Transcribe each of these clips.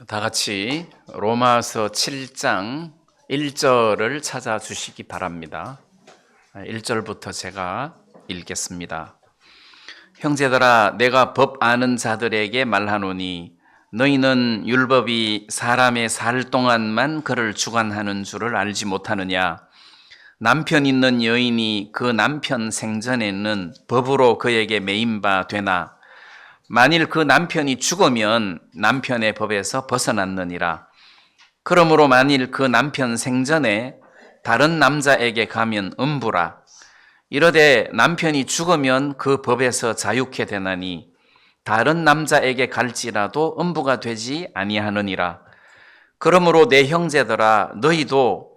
다 같이 로마서 7장 1절을 찾아주시기 바랍니다. 1절부터 제가 읽겠습니다. 형제들아, 내가 법 아는 자들에게 말하노니 너희는 율법이 사람의 살 동안만 그를 주관하는 줄을 알지 못하느냐? 남편 있는 여인이 그 남편 생전에는 법으로 그에게 매인 바 되나? 만일 그 남편이 죽으면 남편의 법에서 벗어났느니라. 그러므로 만일 그 남편 생전에 다른 남자에게 가면 음부라. 이러되 남편이 죽으면 그 법에서 자유케 되나니 다른 남자에게 갈지라도 음부가 되지 아니하느니라. 그러므로 내 형제들아, 너희도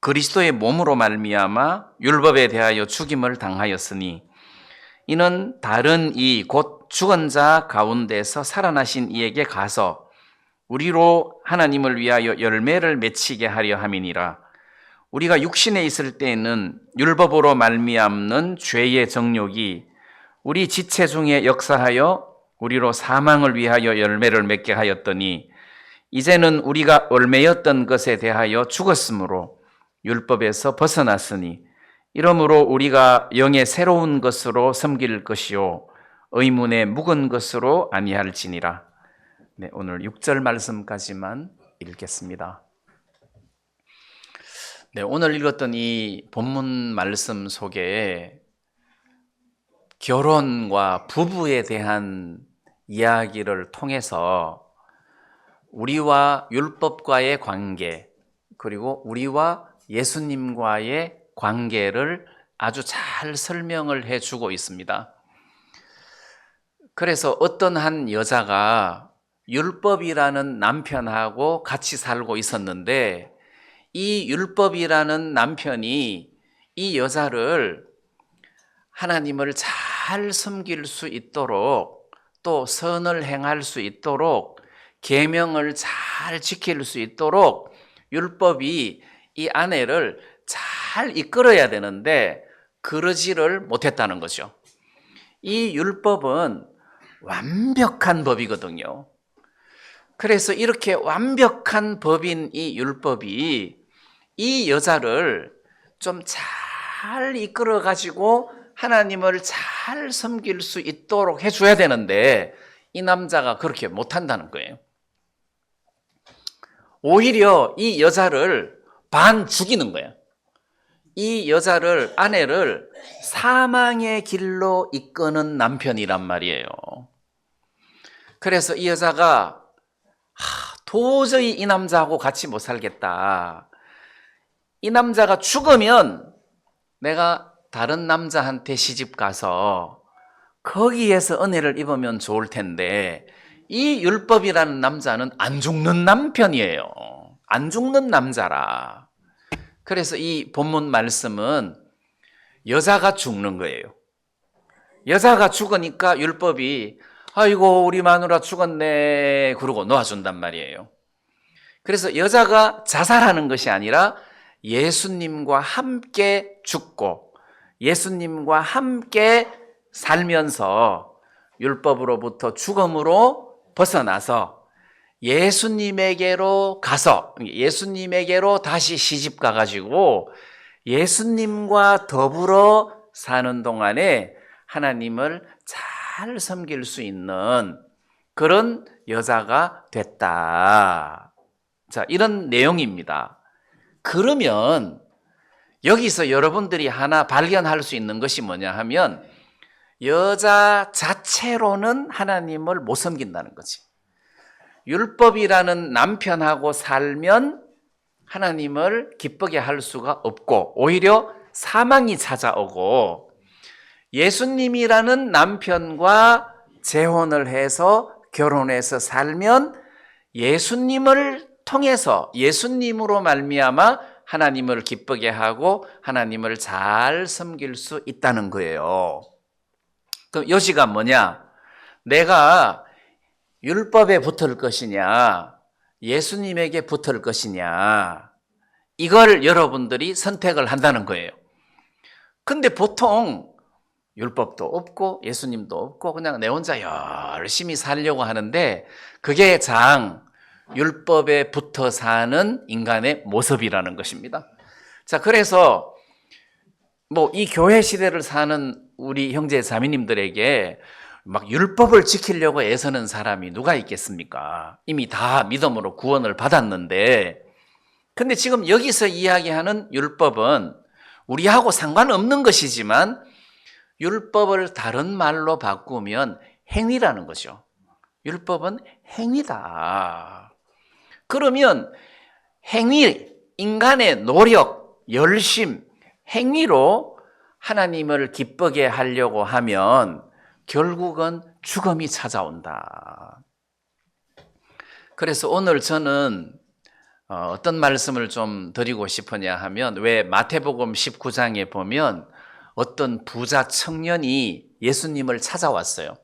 그리스도의 몸으로 말미암아 율법에 대하여 죽임을 당하였으니 이는 다른 이 곧 죽은 자 가운데서 살아나신 이에게 가서 우리로 하나님을 위하여 열매를 맺히게 하려 함이니라. 우리가 육신에 있을 때에는 율법으로 말미암는 죄의 정욕이 우리 지체 중에 역사하여 우리로 사망을 위하여 열매를 맺게 하였더니 이제는 우리가 열매였던 것에 대하여 죽었으므로 율법에서 벗어났으니 이러므로 우리가 영의 새로운 것으로 섬길 것이요 의문의 묵은 것으로 아니할지니라. 네, 오늘 6절 말씀까지만 읽겠습니다. 네, 오늘 읽었던 이 본문 말씀 속에 결혼과 부부에 대한 이야기를 통해서 우리와 율법과의 관계, 그리고 우리와 예수님과의 관계를 아주 잘 설명을 해주고 있습니다. 그래서 어떤 한 여자가 율법이라는 남편하고 같이 살고 있었는데 이 율법이라는 남편이 이 여자를 하나님을 잘 섬길 수 있도록 또 선을 행할 수 있도록 계명을 잘 지킬 수 있도록 율법이 이 아내를 잘 이끌어야 되는데 그러지를 못했다는 거죠. 이 율법은 완벽한 법이거든요. 그래서 이렇게 완벽한 법인 이 율법이 이 여자를 좀 잘 이끌어 가지고 하나님을 잘 섬길 수 있도록 해줘야 되는데 이 남자가 그렇게 못한다는 거예요. 오히려 이 여자를 반 죽이는 거예요. 이 여자를, 아내를 사망의 길로 이끄는 남편이란 말이에요. 그래서 이 여자가 도저히 이 남자하고 같이 못 살겠다. 이 남자가 죽으면 내가 다른 남자한테 시집 가서 거기에서 은혜를 입으면 좋을 텐데 이 율법이라는 남자는 안 죽는 남편이에요. 안 죽는 남자라. 그래서 이 본문 말씀은 여자가 죽는 거예요. 여자가 죽으니까 율법이 아이고 우리 마누라 죽었네 그러고 놓아준단 말이에요. 그래서 여자가 자살하는 것이 아니라 예수님과 함께 죽고 예수님과 함께 살면서 율법으로부터 죽음으로 벗어나서 예수님에게로 가서 예수님에게로 다시 시집 가가지고 예수님과 더불어 사는 동안에 하나님을 잘 섬길 수 있는 그런 여자가 됐다. 자, 이런 내용입니다. 그러면 여기서 여러분들이 하나 발견할 수 있는 것이 뭐냐 하면 여자 자체로는 하나님을 못 섬긴다는 거지. 율법이라는 남편하고 살면 하나님을 기쁘게 할 수가 없고 오히려 사망이 찾아오고 예수님이라는 남편과 재혼을 해서 결혼해서 살면 예수님을 통해서 예수님으로 말미암아 하나님을 기쁘게 하고 하나님을 잘 섬길 수 있다는 거예요. 그럼 여지가 뭐냐? 내가 율법에 붙을 것이냐 예수님에게 붙을 것이냐 이걸 여러분들이 선택을 한다는 거예요. 근데 보통 율법도 없고 예수님도 없고 그냥 내 혼자 열심히 살려고 하는데 그게 장 율법에 붙어 사는 인간의 모습이라는 것입니다. 자, 그래서 뭐 이 교회 시대를 사는 우리 형제 자매님들에게 막 율법을 지키려고 애쓰는 사람이 누가 있겠습니까? 이미 다 믿음으로 구원을 받았는데, 근데 지금 여기서 이야기하는 율법은 우리하고 상관없는 것이지만 율법을 다른 말로 바꾸면 행위라는 거죠. 율법은 행위다. 그러면 행위, 인간의 노력, 열심, 행위로 하나님을 기쁘게 하려고 하면 결국은 죽음이 찾아온다. 그래서 오늘 저는 어떤 말씀을 좀 드리고 싶으냐 하면, 왜 마태복음 19장에 보면 어떤 부자 청년이 예수님을 찾아왔어요.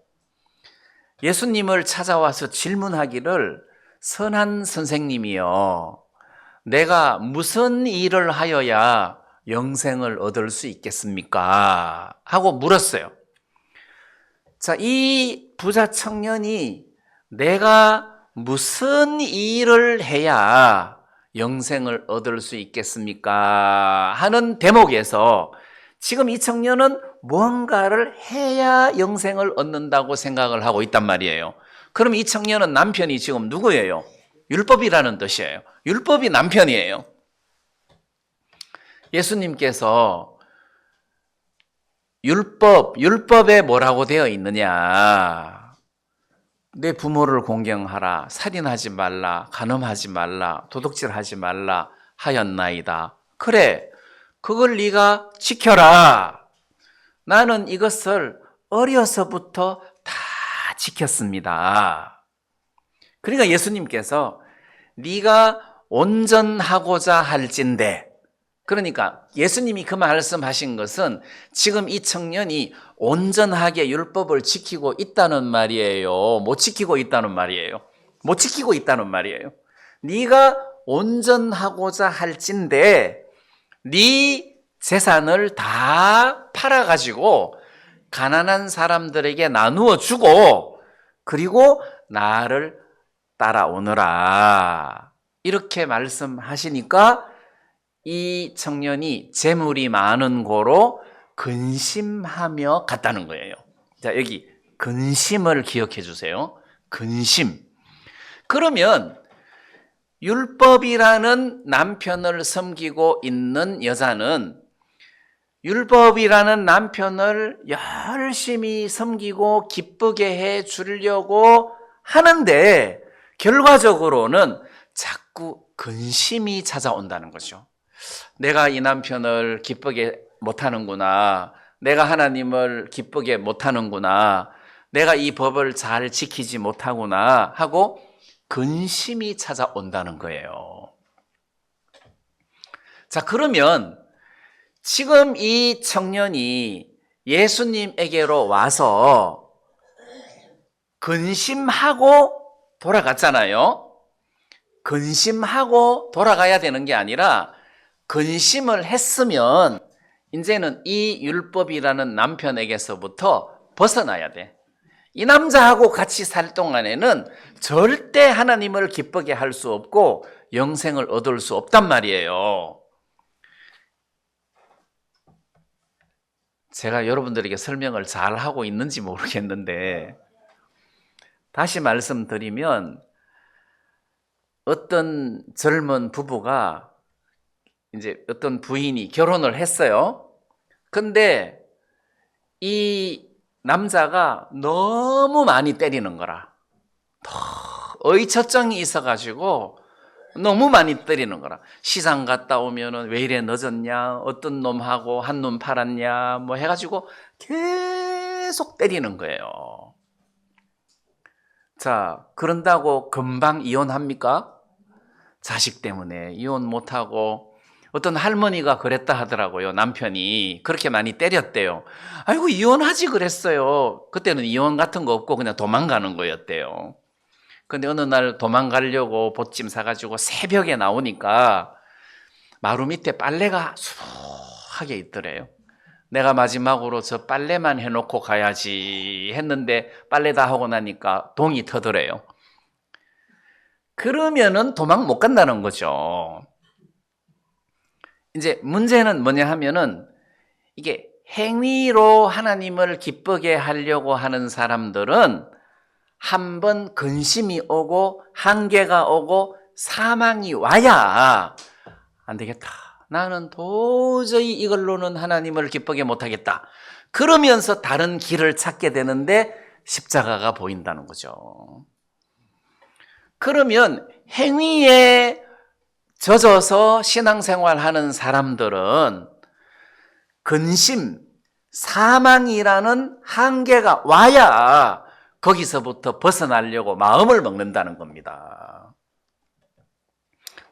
예수님을 찾아와서 질문하기를, 선한 선생님이여, 내가 무슨 일을 하여야 영생을 얻을 수 있겠습니까? 하고 물었어요. 자, 이 부자 청년이 내가 무슨 일을 해야 영생을 얻을 수 있겠습니까? 하는 대목에서 지금 이 청년은 무언가를 해야 영생을 얻는다고 생각을 하고 있단 말이에요. 그럼 이 청년은 남편이 지금 누구예요? 율법이라는 뜻이에요. 율법이 남편이에요. 예수님께서 율법에 뭐라고 되어 있느냐? 내 부모를 공경하라, 살인하지 말라, 간음하지 말라, 도둑질하지 말라 하였나이다. 그래, 그걸 네가 지켜라. 나는 이것을 어려서부터 다 지켰습니다. 그러니까 예수님께서 네가 온전하고자 할진대, 그러니까 예수님이 그 말씀하신 것은 지금 이 청년이 온전하게 율법을 지키고 있다는 말이에요? 못 지키고 있다는 말이에요? 못 지키고 있다는 말이에요. 네가 온전하고자 할진대 네 재산을 다 팔아가지고 가난한 사람들에게 나누어 주고, 그리고 나를 따라오너라, 이렇게 말씀하시니까 이 청년이 재물이 많은 고로 근심하며 갔다는 거예요. 자, 여기 근심을 기억해 주세요. 근심. 그러면 율법이라는 남편을 섬기고 있는 여자는 율법이라는 남편을 열심히 섬기고 기쁘게 해 주려고 하는데 결과적으로는 자꾸 근심이 찾아온다는 거죠. 내가 이 남편을 기쁘게 못하는구나, 내가 하나님을 기쁘게 못하는구나, 내가 이 법을 잘 지키지 못하구나 하고 근심이 찾아온다는 거예요. 자, 그러면 지금 이 청년이 예수님에게로 와서 근심하고 돌아갔잖아요. 근심하고 돌아가야 되는 게 아니라 근심을 했으면 이제는 이 율법이라는 남편에게서부터 벗어나야 돼. 이 남자하고 같이 살 동안에는 절대 하나님을 기쁘게 할 수 없고 영생을 얻을 수 없단 말이에요. 제가 여러분들에게 설명을 잘 하고 있는지 모르겠는데, 다시 말씀드리면 어떤 젊은 부부가 이제 어떤 부인이 결혼을 했어요. 근데 이 남자가 너무 많이 때리는 거라. 의처증이 있어가지고 너무 많이 때리는 거라. 시장 갔다 오면은 왜 이래 늦었냐, 어떤 놈하고 한 놈 팔았냐, 뭐 해가지고 계속 때리는 거예요. 자, 그런다고 금방 이혼합니까? 자식 때문에 이혼 못하고, 어떤 할머니가 그랬다 하더라고요. 남편이 그렇게 많이 때렸대요. 아이고, 이혼하지 그랬어요. 그때는 이혼 같은 거 없고 그냥 도망가는 거였대요. 근데 어느 날 도망가려고 보찜 사가지고 새벽에 나오니까 마루 밑에 빨래가 수북하게 있더래요. 내가 마지막으로 저 빨래만 해놓고 가야지 했는데 빨래 다 하고 나니까 동이 터더래요. 그러면은 도망 못 간다는 거죠. 이제 문제는 뭐냐 하면은 이게 행위로 하나님을 기쁘게 하려고 하는 사람들은 한번 근심이 오고 한계가 오고 사망이 와야 안 되겠다. 나는 도저히 이걸로는 하나님을 기쁘게 못하겠다. 그러면서 다른 길을 찾게 되는데 십자가가 보인다는 거죠. 그러면 행위에 젖어서 신앙생활하는 사람들은 근심, 사망이라는 한계가 와야 거기서부터 벗어나려고 마음을 먹는다는 겁니다.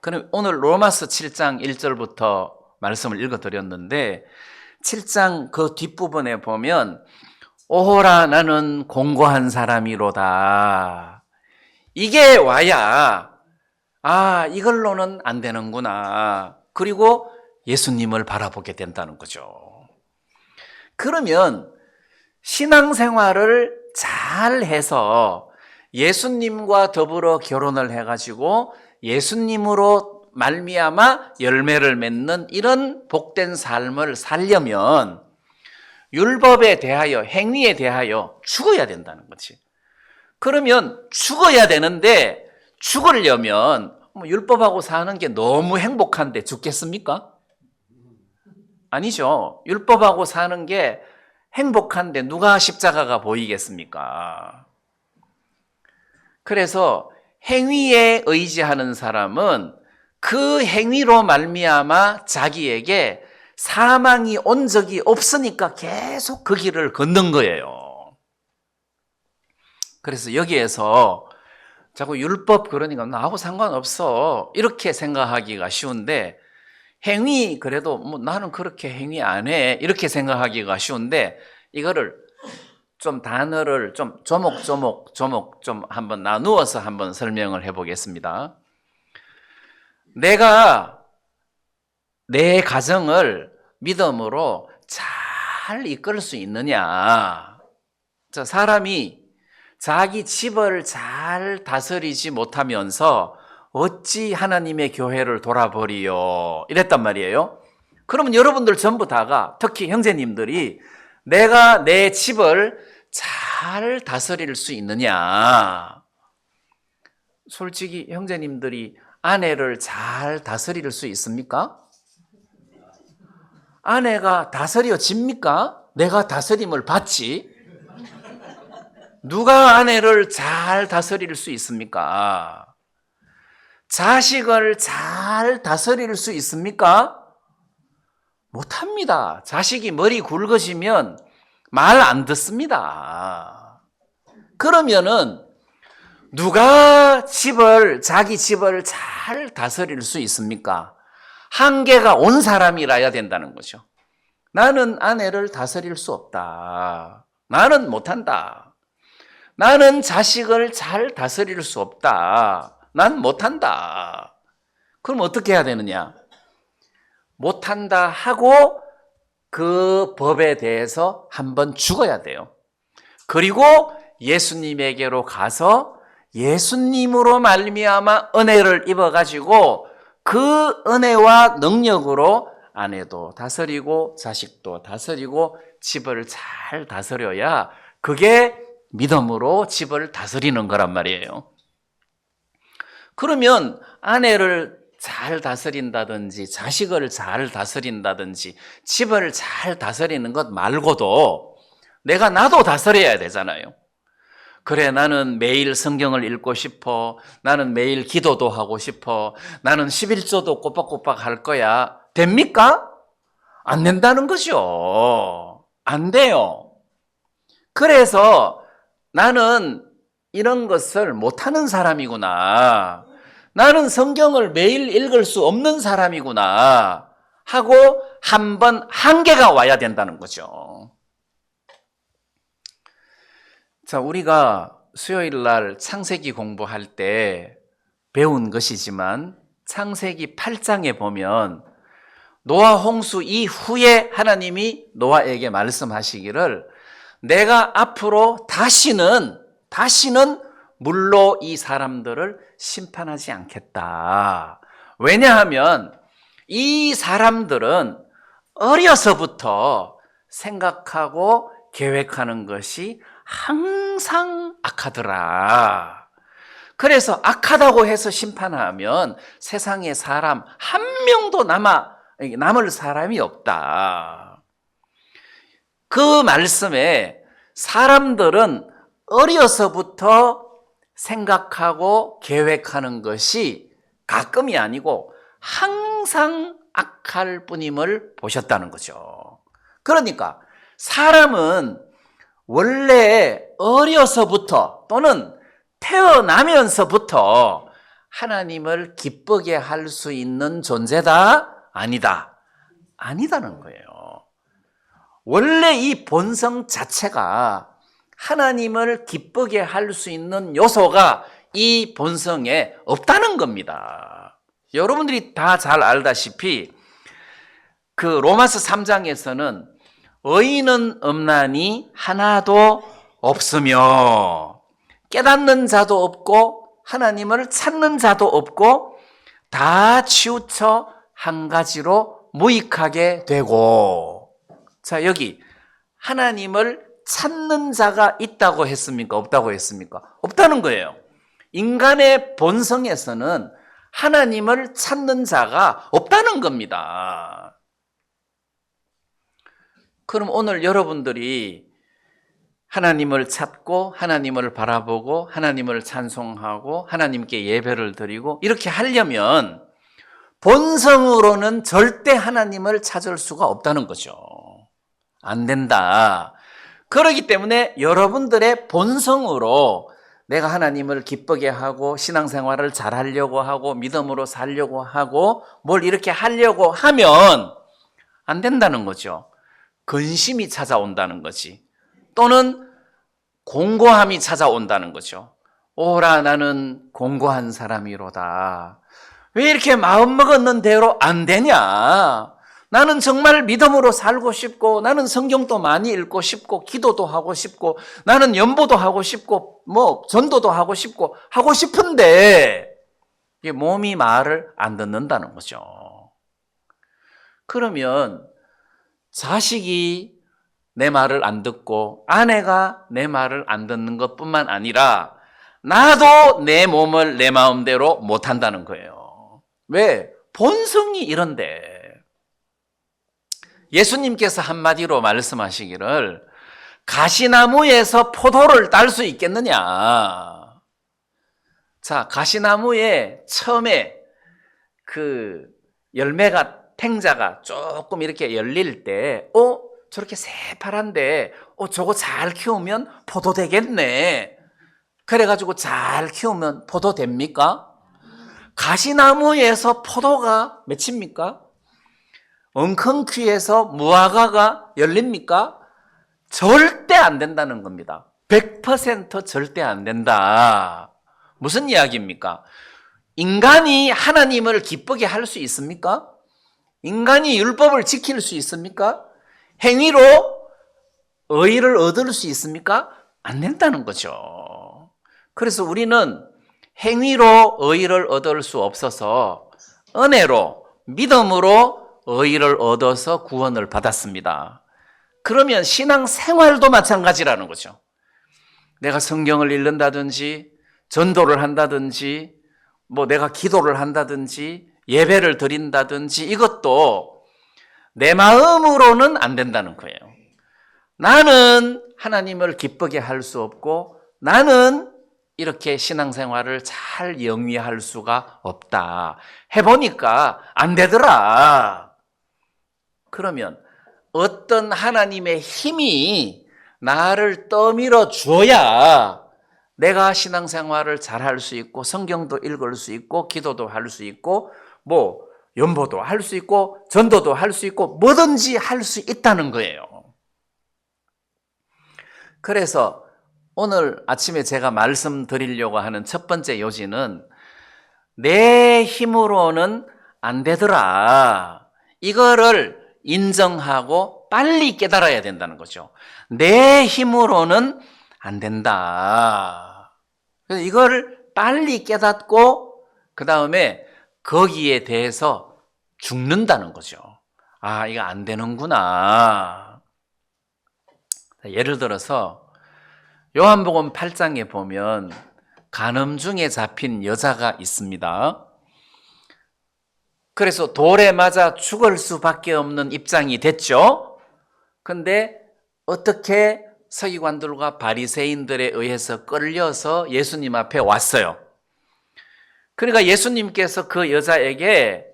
그럼 오늘 로마서 7장 1절부터 말씀을 읽어드렸는데 7장 그 뒷부분에 보면 오호라 나는 공고한 사람이로다. 이게 와야 이걸로는 안 되는구나. 그리고 예수님을 바라보게 된다는 거죠. 그러면 신앙생활을 잘 해서 예수님과 더불어 결혼을 해가지고 예수님으로 말미암아 열매를 맺는 이런 복된 삶을 살려면 율법에 대하여 행위에 대하여 죽어야 된다는 거지. 그러면 죽어야 되는데 죽으려면 율법하고 사는 게 너무 행복한데 죽겠습니까? 아니죠. 율법하고 사는 게 행복한데 누가 십자가가 보이겠습니까? 그래서 행위에 의지하는 사람은 그 행위로 말미암아 자기에게 사망이 온 적이 없으니까 계속 그 길을 걷는 거예요. 그래서 여기에서 자꾸 율법 그러니까 나하고 상관없어 이렇게 생각하기가 쉬운데 행위 그래도 나는 그렇게 행위 안 해 이렇게 생각하기가 쉬운데 이거를 좀 단어를 좀 조목조목 좀 한번 나누어서 한번 설명을 해보겠습니다. 내가 내 가정을 믿음으로 잘 이끌 수 있느냐? 사람이 자기 집을 잘 다스리지 못하면서 어찌 하나님의 교회를 돌아버리요? 이랬단 말이에요. 그러면 여러분들 전부 다가 특히 형제님들이 내가 내 집을 잘 다스릴 수 있느냐? 솔직히 형제님들이 아내를 잘 다스릴 수 있습니까? 아내가 다스려집니까? 내가 다스림을 받지? 누가 아내를 잘 다스릴 수 있습니까? 자식을 잘 다스릴 수 있습니까? 못합니다. 자식이 머리 굵어지면 말 안 듣습니다. 그러면은 누가 자기 집을 잘 다스릴 수 있습니까? 한계가 온 사람이라야 된다는 거죠. 나는 아내를 다스릴 수 없다. 나는 못한다. 나는 자식을 잘 다스릴 수 없다. 난 못한다. 그럼 어떻게 해야 되느냐? 못한다 하고 그 법에 대해서 한번 죽어야 돼요. 그리고 예수님에게로 가서 예수님으로 말미암아 은혜를 입어가지고 그 은혜와 능력으로 아내도 다스리고 자식도 다스리고 집을 잘 다스려야 그게 믿음으로 집을 다스리는 거란 말이에요. 그러면 아내를 잘 다스린다든지 자식을 잘 다스린다든지 집을 잘 다스리는 것 말고도 나도 다스려야 되잖아요. 그래, 나는 매일 성경을 읽고 싶어. 나는 매일 기도도 하고 싶어. 나는 11조도 꼬박꼬박 할 거야. 됩니까? 안 된다는 거죠. 안 돼요. 그래서 나는 이런 것을 못하는 사람이구나. 나는 성경을 매일 읽을 수 없는 사람이구나 하고 한번 한계가 와야 된다는 거죠. 자, 우리가 수요일 날 창세기 공부할 때 배운 것이지만 창세기 8장에 보면 노아 홍수 이후에 하나님이 노아에게 말씀하시기를 내가 앞으로 다시는 물로 이 사람들을 심판하지 않겠다. 왜냐하면 이 사람들은 어려서부터 생각하고 계획하는 것이 항상 악하더라. 그래서 악하다고 해서 심판하면 세상에 사람 한 명도 남을 사람이 없다. 그 말씀에 사람들은 어려서부터 생각하고 계획하는 것이 가끔이 아니고 항상 악할 뿐임을 보셨다는 거죠. 그러니까 사람은 원래 어려서부터 또는 태어나면서부터 하나님을 기쁘게 할 수 있는 존재다? 아니다. 아니다는 거예요. 원래 이 본성 자체가 하나님을 기쁘게 할 수 있는 요소가 이 본성에 없다는 겁니다. 여러분들이 다 잘 알다시피 그 로마서 3장에서는 의인은 없나니 하나도 없으며 깨닫는 자도 없고 하나님을 찾는 자도 없고 다 치우쳐 한 가지로 무익하게 되고. 자, 여기 하나님을 찾는 자가 있다고 했습니까? 없다고 했습니까? 없다는 거예요. 인간의 본성에서는 하나님을 찾는 자가 없다는 겁니다. 그럼 오늘 여러분들이 하나님을 찾고 하나님을 바라보고 하나님을 찬송하고 하나님께 예배를 드리고 이렇게 하려면 본성으로는 절대 하나님을 찾을 수가 없다는 거죠. 안 된다. 그렇기 때문에 여러분들의 본성으로 내가 하나님을 기쁘게 하고 신앙생활을 잘 하려고 하고 믿음으로 살려고 하고 뭘 이렇게 하려고 하면 안 된다는 거죠. 근심이 찾아온다는 거지. 또는 공고함이 찾아온다는 거죠. 오라 나는 공고한 사람이로다. 왜 이렇게 마음먹었는 대로 안 되냐? 나는 정말 믿음으로 살고 싶고 나는 성경도 많이 읽고 싶고 기도도 하고 싶고 나는 연보도 하고 싶고 전도도 하고 싶고 하고 싶은데 이게 몸이 말을 안 듣는다는 거죠. 그러면 자식이 내 말을 안 듣고 아내가 내 말을 안 듣는 것뿐만 아니라 나도 내 몸을 내 마음대로 못한다는 거예요. 왜? 본성이 이런데. 예수님께서 한마디로 말씀하시기를 가시나무에서 포도를 딸 수 있겠느냐. 자, 가시나무에 처음에 그 열매가 탱자가 조금 이렇게 열릴 때 저렇게 새파란데 저거 잘 키우면 포도 되겠네. 그래가지고 잘 키우면 포도 됩니까? 가시나무에서 포도가 맺힙니까? 엉겅퀴에서 무화과가 열립니까? 절대 안 된다는 겁니다. 100% 절대 안 된다. 무슨 이야기입니까? 인간이 하나님을 기쁘게 할 수 있습니까? 인간이 율법을 지킬 수 있습니까? 행위로 의의를 얻을 수 있습니까? 안 된다는 거죠. 그래서 우리는 행위로 의의를 얻을 수 없어서 은혜로 믿음으로 의의를 얻어서 구원을 받았습니다. 그러면 신앙생활도 마찬가지라는 거죠. 내가 성경을 읽는다든지 전도를 한다든지 내가 기도를 한다든지 예배를 드린다든지 이것도 내 마음으로는 안 된다는 거예요. 나는 하나님을 기쁘게 할 수 없고 나는 이렇게 신앙생활을 잘 영위할 수가 없다. 해보니까 안 되더라. 그러면 어떤 하나님의 힘이 나를 떠밀어 주어야 내가 신앙생활을 잘 할 수 있고 성경도 읽을 수 있고 기도도 할 수 있고 연보도 할 수 있고 전도도 할 수 있고 뭐든지 할 수 있다는 거예요. 그래서 오늘 아침에 제가 말씀드리려고 하는 첫 번째 요지는 내 힘으로는 안 되더라. 이거를 인정하고 빨리 깨달아야 된다는 거죠. 내 힘으로는 안 된다. 그래서 이걸 빨리 깨닫고 그 다음에 거기에 대해서 죽는다는 거죠. 아, 이거 안 되는구나. 예를 들어서 요한복음 8장에 보면 간음 중에 잡힌 여자가 있습니다. 그래서 돌에 맞아 죽을 수밖에 없는 입장이 됐죠. 근데 어떻게 서기관들과 바리새인들에 의해서 끌려서 예수님 앞에 왔어요. 그러니까 예수님께서 그 여자에게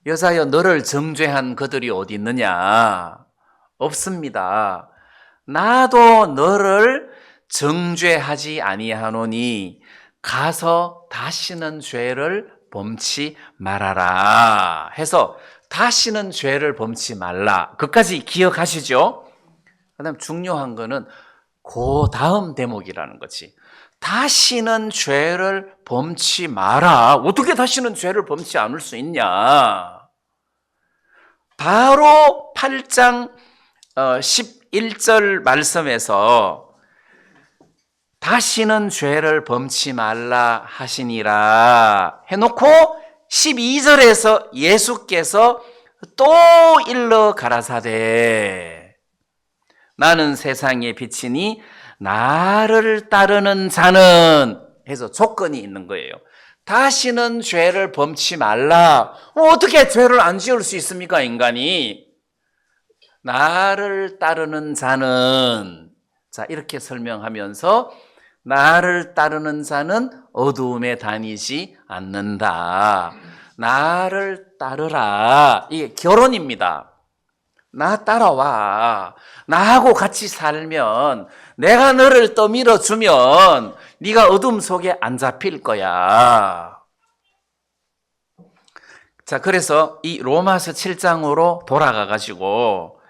여자여 너를 정죄한 그들이 어디 있느냐? 없습니다. 나도 너를 정죄하지 아니하노니 가서 다시는 죄를 범치 말아라 해서 다시는 죄를 범치 말라. 그까지 기억하시죠? 그다음 중요한 거는 그 다음 대목이라는 거지. 다시는 죄를 범치 마라. 어떻게 다시는 죄를 범치 않을 수 있냐? 바로 8장 11절 말씀에서 다시는 죄를 범치 말라 하시니라 해놓고 12절에서 예수께서 또 일러 가라사대 나는 세상의 빛이니 나를 따르는 자는 해서 조건이 있는 거예요. 다시는 죄를 범치 말라. 어떻게 죄를 안 지을 수 있습니까, 인간이? 나를 따르는 자는, 자, 이렇게 설명하면서 나를 따르는 자는 어두움에 다니지 않는다. 나를 따르라. 이게 결혼입니다. 나 따라와. 나하고 같이 살면 내가 너를 떠밀어 주면 네가 어둠 속에 안 잡힐 거야. 자, 그래서 이 로마서 7장으로 돌아가 가지고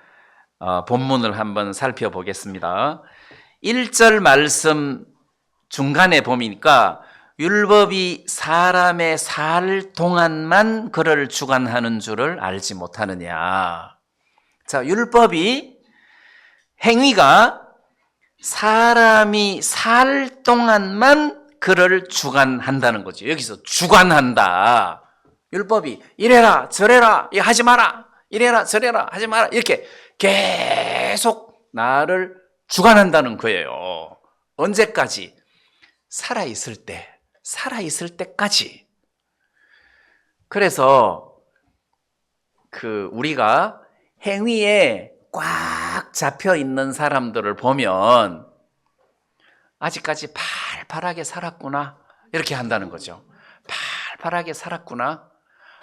본문을 한번 살펴보겠습니다. 1절 말씀 중간에 보니까 율법이 사람의 살 동안만 그를 주관하는 줄을 알지 못하느냐. 자, 율법이 행위가 사람이 살 동안만 그를 주관한다는 거죠. 여기서 주관한다. 율법이 이래라 저래라 이거 하지 마라 이래라 저래라 하지 마라 이렇게 계속 나를 주관한다는 거예요. 언제까지? 살아있을 때까지. 그래서 우리가 행위에 꽉 잡혀 있는 사람들을 보면 아직까지 팔팔하게 살았구나 이렇게 한다는 거죠. 팔팔하게 살았구나.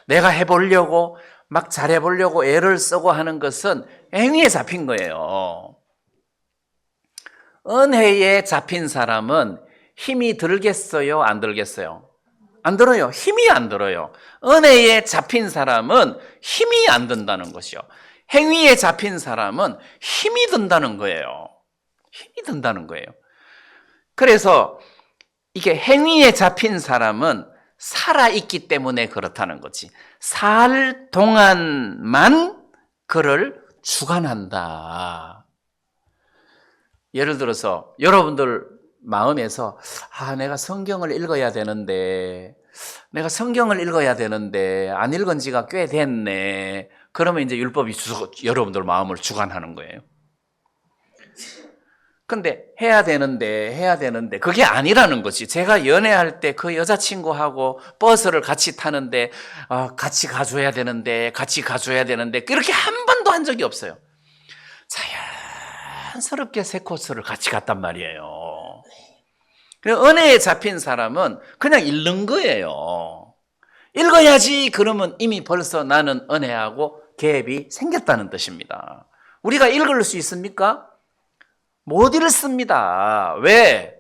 내가 해보려고 막 잘해보려고 애를 쓰고 하는 것은 행위에 잡힌 거예요. 은혜에 잡힌 사람은 힘이 들겠어요? 안 들겠어요? 안 들어요. 힘이 안 들어요. 은혜에 잡힌 사람은 힘이 안 든다는 것이요. 행위에 잡힌 사람은 힘이 든다는 거예요. 힘이 든다는 거예요. 그래서 이게 행위에 잡힌 사람은 살아있기 때문에 그렇다는 거지. 살 동안만 그를 주관한다. 예를 들어서 여러분들 마음에서 내가 성경을 읽어야 되는데 안 읽은 지가 꽤 됐네. 그러면 이제 율법이 여러분들 마음을 주관하는 거예요. 근데 해야 되는데 그게 아니라는 거지. 제가 연애할 때 그 여자친구하고 버스를 같이 타는데 같이 가줘야 되는데 그렇게 한 번도 한 적이 없어요. 자연스럽게 새 코스를 같이 갔단 말이에요. 은혜에 잡힌 사람은 그냥 읽는 거예요. 읽어야지 그러면 이미 벌써 나는 은혜하고 갭이 생겼다는 뜻입니다. 우리가 읽을 수 있습니까? 못 읽습니다. 왜?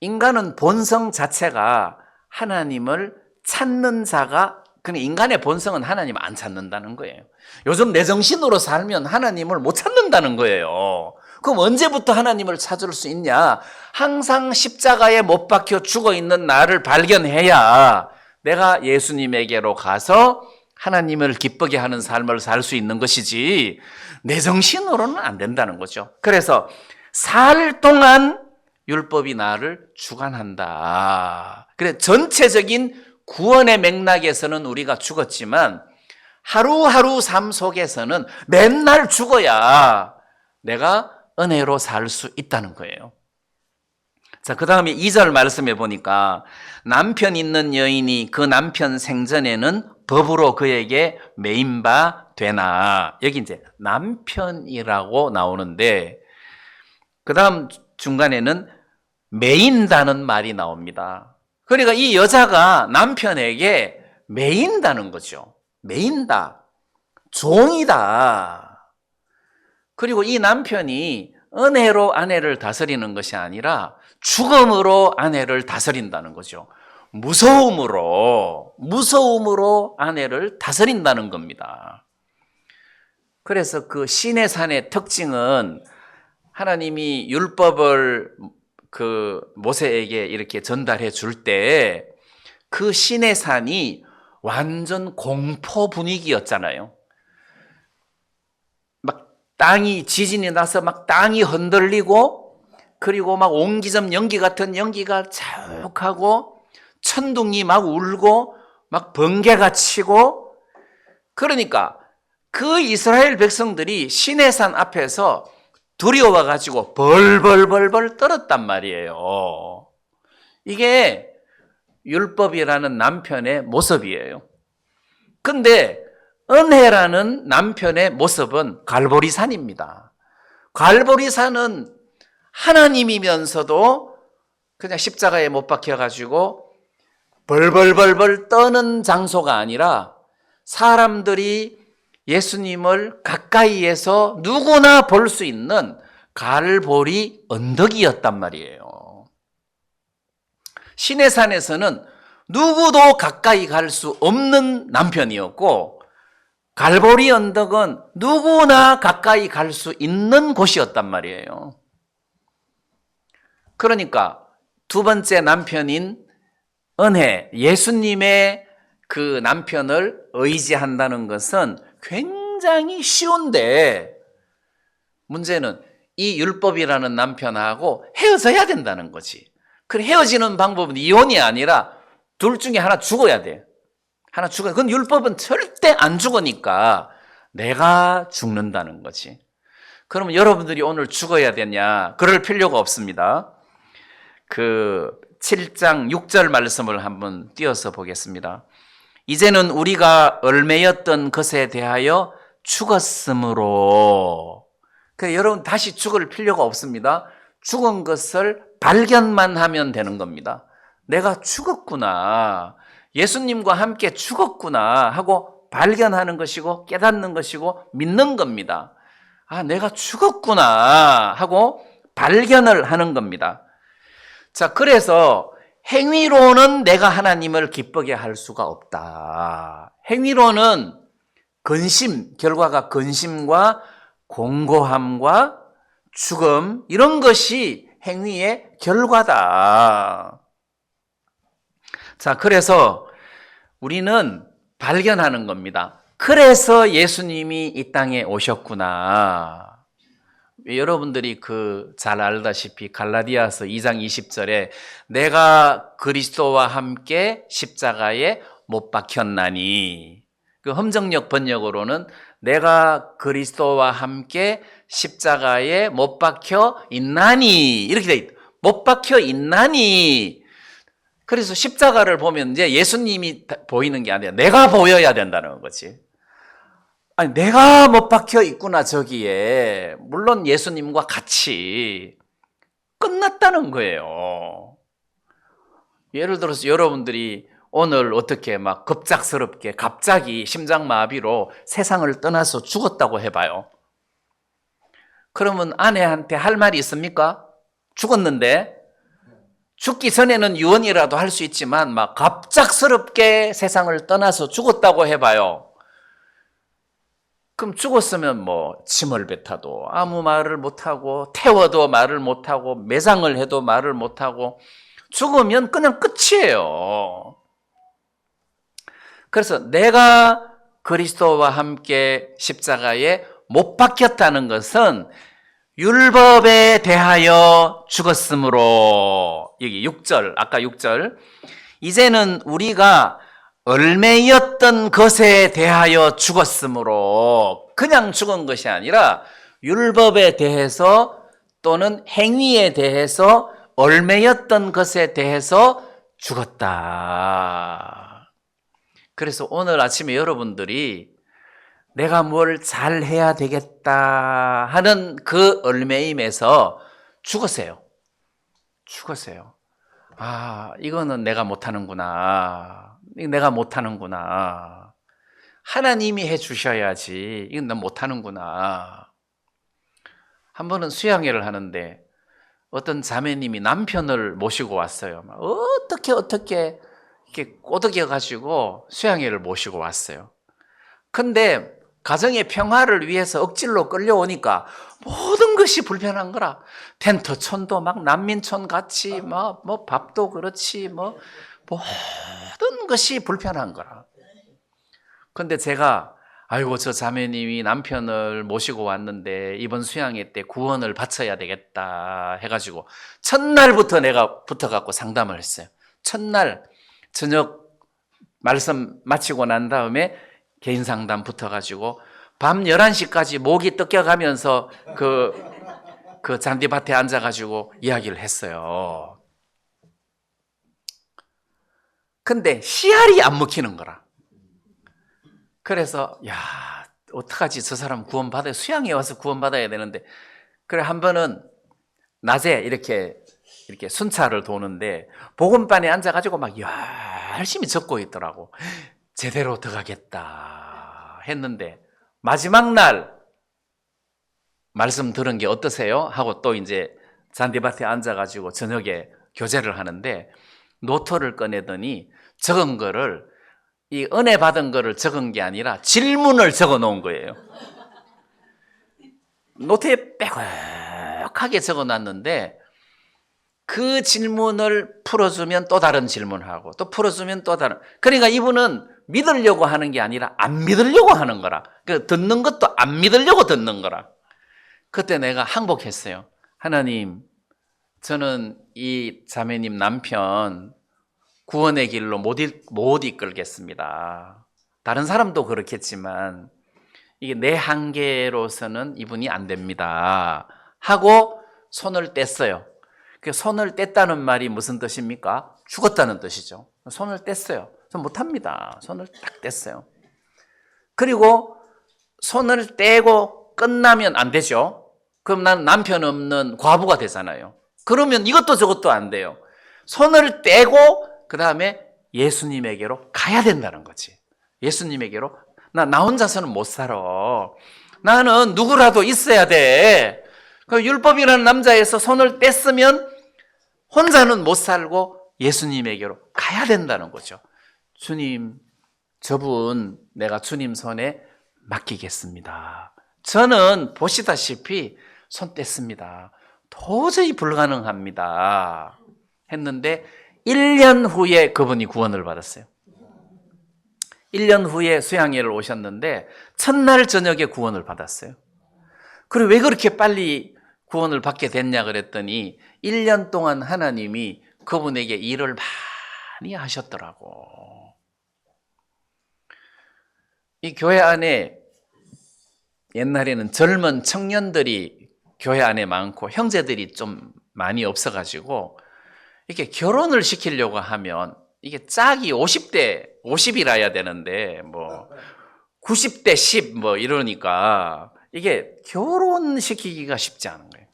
인간은 본성 자체가 하나님을 찾는 자가, 그냥 인간의 본성은 하나님을 안 찾는다는 거예요. 요즘 내 정신으로 살면 하나님을 못 찾는다는 거예요. 그럼 언제부터 하나님을 찾을 수 있냐? 항상 십자가에 못 박혀 죽어 있는 나를 발견해야 내가 예수님에게로 가서 하나님을 기쁘게 하는 삶을 살 수 있는 것이지 내 정신으로는 안 된다는 거죠. 그래서 살 동안 율법이 나를 주관한다. 그래, 전체적인 구원의 맥락에서는 우리가 죽었지만 하루하루 삶 속에서는 맨날 죽어야 내가 은혜로 살 수 있다는 거예요. 자, 그 다음에 2절 말씀해 보니까 남편 있는 여인이 그 남편 생전에는 법으로 그에게 매인 바 되나. 여기 이제 남편이라고 나오는데 그 다음 중간에는 매인다는 말이 나옵니다. 그러니까 이 여자가 남편에게 매인다는 거죠. 매인다. 종이다. 그리고 이 남편이 은혜로 아내를 다스리는 것이 아니라 죽음으로 아내를 다스린다는 거죠. 무서움으로 아내를 다스린다는 겁니다. 그래서 그 신의 산의 특징은 하나님이 율법을 그 모세에게 이렇게 전달해 줄 때 그 신의 산이 완전 공포 분위기였잖아요. 막 땅이 지진이 나서 막 땅이 흔들리고 그리고 막 옹기점 연기 같은 연기가 자욱하고 천둥이 막 울고 막 번개가 치고 그러니까 그 이스라엘 백성들이 신의 산 앞에서 두려워가지고 벌벌벌벌 떨었단 말이에요. 이게 율법이라는 남편의 모습이에요. 근데 은혜라는 남편의 모습은 갈보리산입니다. 갈보리산은 하나님이면서도 그냥 십자가에 못 박혀가지고 벌벌벌벌 떠는 장소가 아니라 사람들이 예수님을 가까이에서 누구나 볼 수 있는 갈보리 언덕이었단 말이에요. 신의 산에서는 누구도 가까이 갈 수 없는 남편이었고 갈보리 언덕은 누구나 가까이 갈 수 있는 곳이었단 말이에요. 그러니까 두 번째 남편인 은혜, 예수님의 그 남편을 의지한다는 것은 굉장히 쉬운데 문제는 이 율법이라는 남편하고 헤어져야 된다는 거지. 그래 헤어지는 방법은 이혼이 아니라 둘 중에 하나 죽어야 돼. 하나 죽어야 돼. 그건 율법은 절대 안 죽으니까 내가 죽는다는 거지. 그러면 여러분들이 오늘 죽어야 되냐? 그럴 필요가 없습니다. 그 7장 6절 말씀을 한번 띄어서 보겠습니다. 이제는 우리가 얽매였던 것에 대하여 죽었으므로 여러분 다시 죽을 필요가 없습니다. 죽은 것을 발견만 하면 되는 겁니다. 내가 죽었구나. 예수님과 함께 죽었구나 하고 발견하는 것이고 깨닫는 것이고 믿는 겁니다. 아, 내가 죽었구나 하고 발견을 하는 겁니다. 자, 그래서 행위로는 내가 하나님을 기쁘게 할 수가 없다. 행위로는 근심, 결과가 근심과 공고함과 죽음 이런 것이 행위의 결과다. 자, 그래서 우리는 발견하는 겁니다. 그래서 예수님이 이 땅에 오셨구나. 여러분들이 잘 알다시피 갈라디아서 2장 20절에 내가 그리스도와 함께 십자가에 못 박혔나니 그 험정역 번역으로는 내가 그리스도와 함께 십자가에 못 박혀 있나니 이렇게 돼 있다. 못 박혀 있나니. 그래서 십자가를 보면 이제 예수님이 보이는 게 아니라 내가 보여야 된다는 거지. 아니 내가 못 박혀 있구나 저기에. 물론 예수님과 같이 끝났다는 거예요. 예를 들어서 여러분들이 오늘 어떻게 막 급작스럽게 갑자기 심장마비로 세상을 떠나서 죽었다고 해봐요. 그러면 아내한테 할 말이 있습니까? 죽었는데 죽기 전에는 유언이라도 할 수 있지만 막 갑작스럽게 세상을 떠나서 죽었다고 해봐요. 그럼 죽었으면 뭐 침을 뱉어도 아무 말을 못하고 태워도 말을 못하고 매장을 해도 말을 못하고 죽으면 그냥 끝이에요. 그래서 내가 그리스도와 함께 십자가에 못 박혔다는 것은 율법에 대하여 죽었으므로. 여기 6절, 아까 6절. 이제는 우리가 얽매였던 것에 대하여 죽었으므로, 그냥 죽은 것이 아니라 율법에 대해서 또는 행위에 대해서 얽매였던 것에 대해서 죽었다. 그래서 오늘 아침에 여러분들이 내가 뭘 잘해야 되겠다 하는 그 얽매임에서 죽었어요. 죽었어요. 아, 이거는 내가 못하는구나. 내가 못하는구나. 하나님이 해주셔야지. 이건 난 못하는구나. 한 번은 수양회를 하는데 어떤 자매님이 남편을 모시고 왔어요. 어떻게 이렇게 꼬드겨가지고 수양회를 모시고 왔어요. 근데 가정의 평화를 위해서 억지로 끌려오니까 모든 것이 불편한 거라. 텐트촌도 막 난민촌 같이, 뭐 밥도 그렇지, 모든 것이 불편한 거라. 근데 제가 아이고, 저 자매님이 남편을 모시고 왔는데 이번 수양회 때 구원을 바쳐야 되겠다 해가지고 첫날부터 내가 붙어갖고 상담을 했어요. 첫날 저녁 말씀 마치고 난 다음에 개인 상담 붙어가지고 밤 11시까지 목이 뜯겨가면서 그 잔디밭에 앉아가지고 이야기를 했어요. 근데 씨알이 안 먹히는 거라. 그래서 야, 어떡하지? 저 사람 구원받아야, 수양에 와서 구원받아야 되는데. 그래, 한 번은 낮에 이렇게 순찰을 도는데 복음반에 앉아가지고 막 열심히 적고 있더라고. 제대로 들어가겠다 했는데 마지막 날 말씀 들은 게 어떠세요? 하고 또 이제 잔디밭에 앉아가지고 저녁에 교제를 하는데 노트를 꺼내더니 적은 거를, 이 은혜 받은 거를 적은 게 아니라 질문을 적어 놓은 거예요. 노트에 빼곡하게 적어 놨는데 그 질문을 풀어주면 또 다른 질문하고 또 풀어주면 또 다른. 그러니까 이분은 믿으려고 하는 게 아니라 안 믿으려고 하는 거라. 그 듣는 것도 안 믿으려고 듣는 거라. 그때 내가 항복했어요. 하나님, 저는 이 자매님 남편 구원의 길로 못 이끌겠습니다. 다른 사람도 그렇겠지만 이게 내 한계로서는 이분이 안 됩니다 하고 손을 뗐어요. 그 손을 뗐다는 말이 무슨 뜻입니까? 죽었다는 뜻이죠. 손을 뗐어요. 저 못합니다. 손을 딱 뗐어요. 그리고 손을 떼고 끝나면 안 되죠. 그럼 난 남편 없는 과부가 되잖아요. 그러면 이것도 저것도 안 돼요. 손을 떼고 그 다음에 예수님에게로 가야 된다는 거지. 예수님에게로. 나 혼자서는 못 살아. 나는 누구라도 있어야 돼. 그 율법이라는 남자에서 손을 뗐으면 혼자는 못 살고 예수님에게로 가야 된다는 거죠. 주님, 저분 내가 주님 손에 맡기겠습니다. 저는 보시다시피 손 뗐습니다. 도저히 불가능합니다 했는데 1년 후에 그분이 구원을 받았어요. 1년 후에 수양회를 오셨는데 첫날 저녁에 구원을 받았어요. 그리고 왜 그렇게 빨리 구원을 받게 됐냐 그랬더니 1년 동안 하나님이 그분에게 일을 많이 하셨더라고. 이 교회 안에 옛날에는 젊은 청년들이 교회 안에 많고 형제들이 좀 많이 없어가지고 이렇게 결혼을 시키려고 하면 이게 짝이 50이라야 되는데 뭐 90대 10 뭐 이러니까 이게 결혼시키기가 쉽지 않은 거예요.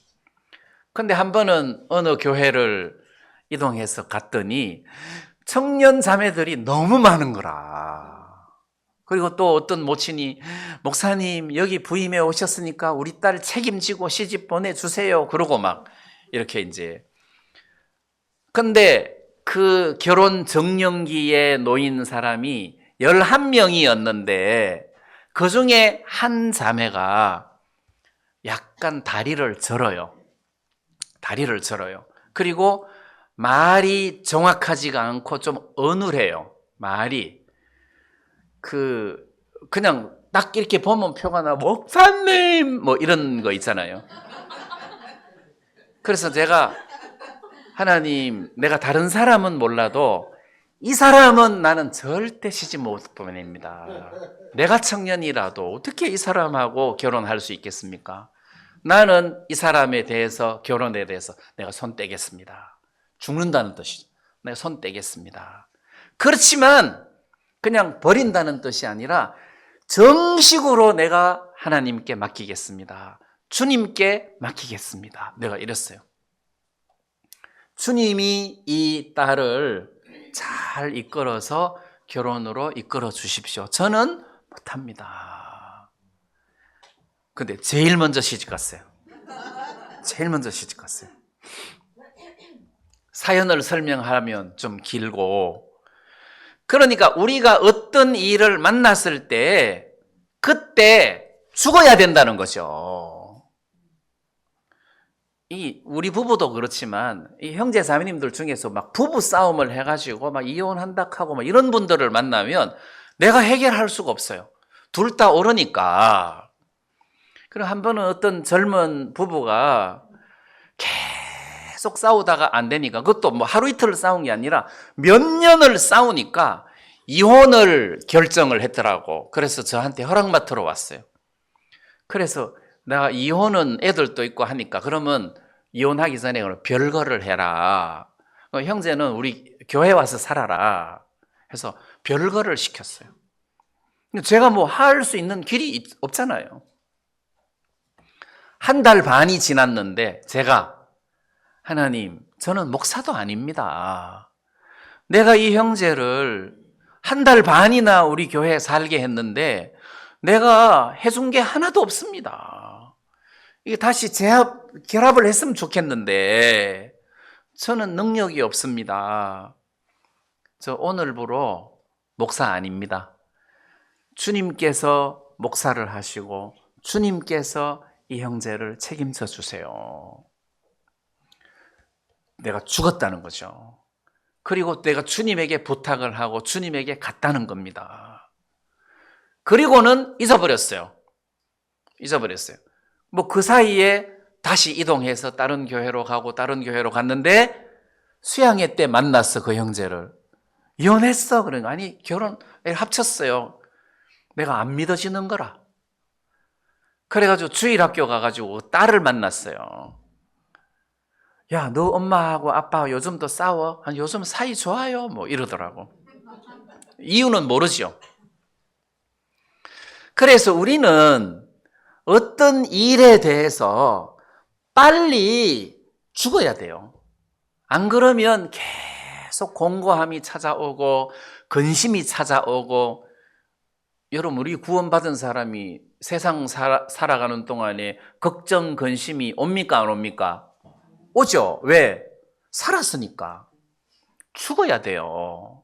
근데 한 번은 어느 교회를 이동해서 갔더니 청년 자매들이 너무 많은 거라. 그리고 또 어떤 모친이 목사님 여기 부임해 오셨으니까 우리 딸 책임지고 시집 보내주세요. 그러고 막 이렇게 이제. 근데 그 결혼 정년기에 놓인 사람이 11명이었는데 그 중에 한 자매가 약간 다리를 절어요. 다리를 절어요. 그리고 말이 정확하지가 않고 좀 어눌해요. 말이. 그냥 딱 이렇게 보면 표가 나, 목사님! 뭐 이런 거 있잖아요. 그래서 제가 하나님, 내가 다른 사람은 몰라도 이 사람은 나는 절대 시집 못 보냅니다. 내가 청년이라도 어떻게 이 사람하고 결혼할 수 있겠습니까? 나는 이 사람에 대해서, 결혼에 대해서 내가 손 떼겠습니다. 죽는다는 뜻이죠. 내가 손 떼겠습니다. 그렇지만 그냥 버린다는 뜻이 아니라 정식으로 내가 하나님께 맡기겠습니다. 주님께 맡기겠습니다. 내가 이랬어요. 주님이 이 딸을 잘 이끌어서 결혼으로 이끌어 주십시오. 저는 못합니다. 근데 제일 먼저 시집 갔어요. 제일 먼저 시집 갔어요. 사연을 설명하면 좀 길고, 그러니까 우리가 어떤 일을 만났을 때 그때 죽어야 된다는 거죠. 우리 부부도 그렇지만 이 형제 자매님들 중에서 막 부부 싸움을 해가지고 막 이혼한다 하고 막 이런 분들을 만나면 내가 해결할 수가 없어요. 둘 다 옳으니까. 그럼 한 번은 어떤 젊은 부부가 계속 싸우다가 안 되니까, 그것도 뭐 하루 이틀 싸운 게 아니라 몇 년을 싸우니까 이혼을 결정을 했더라고. 그래서 저한테 허락 맡으러 왔어요. 그래서 내가 이혼은 애들도 있고 하니까 그러면 이혼하기 전에 별거를 해라. 형제는 우리 교회 와서 살아라 해서 별거를 시켰어요. 제가 뭐 할 수 있는 길이 없잖아요. 한 달 반이 지났는데 제가, 하나님, 저는 목사도 아닙니다. 내가 이 형제를 한 달 반이나 우리 교회에 살게 했는데 내가 해준 게 하나도 없습니다. 이게 다시 결합을 했으면 좋겠는데 저는 능력이 없습니다. 저 오늘부로 목사 아닙니다. 주님께서 목사를 하시고 주님께서 이 형제를 책임져 주세요. 내가 죽었다는 거죠. 그리고 내가 주님에게 부탁을 하고 주님에게 갔다는 겁니다. 그리고는 잊어버렸어요. 뭐 그 사이에 다시 이동해서 다른 교회로 가고 다른 교회로 갔는데 수양회 때 만났어, 그 형제를. 이혼했어. 그러니까 아니, 결혼 합쳤어요. 내가 안 믿어지는 거라. 그래가지고 주일학교 가가지고 딸을 만났어요. 야, 너 엄마하고 아빠 요즘도 싸워? 아니, 요즘 사이 좋아요? 뭐 이러더라고. 이유는 모르죠. 그래서 우리는 어떤 일에 대해서 빨리 죽어야 돼요. 안 그러면 계속 공고함이 찾아오고 근심이 찾아오고. 여러분, 우리 구원받은 사람이 세상 살아가는 동안에 걱정, 근심이 옵니까 안 옵니까? 오죠. 왜? 살았으니까. 죽어야 돼요.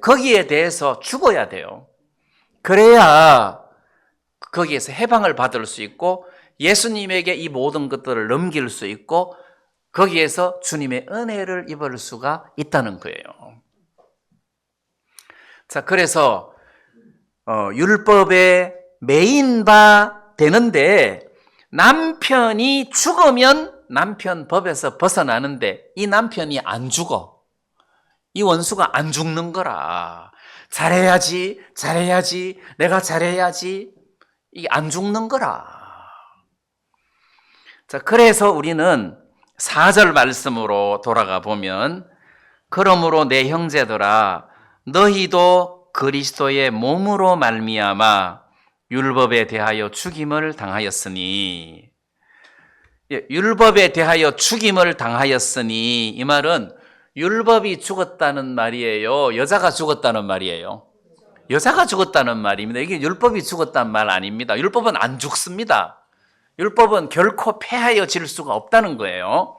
거기에 대해서 죽어야 돼요. 그래야 거기에서 해방을 받을 수 있고 예수님에게 이 모든 것들을 넘길 수 있고 거기에서 주님의 은혜를 입을 수가 있다는 거예요. 자, 그래서 율법에 매인바 되는데 남편이 죽으면 남편 법에서 벗어나는데 이 남편이 안 죽어. 이 원수가 안 죽는 거라. 잘해야지, 내가 잘해야지. 이게 안 죽는 거라. 자, 그래서 우리는 4절 말씀으로 돌아가 보면, 그러므로 내 형제들아, 너희도 그리스도의 몸으로 말미암아 율법에 대하여 죽임을 당하였으니. 율법에 대하여 죽임을 당하였으니, 이 말은 율법이 죽었다는 말이에요? 여자가 죽었다는 말이에요? 여자가 죽었다는 말입니다. 이게 율법이 죽었다는 말 아닙니다. 율법은 안 죽습니다. 율법은 결코 폐하여질 수가 없다는 거예요.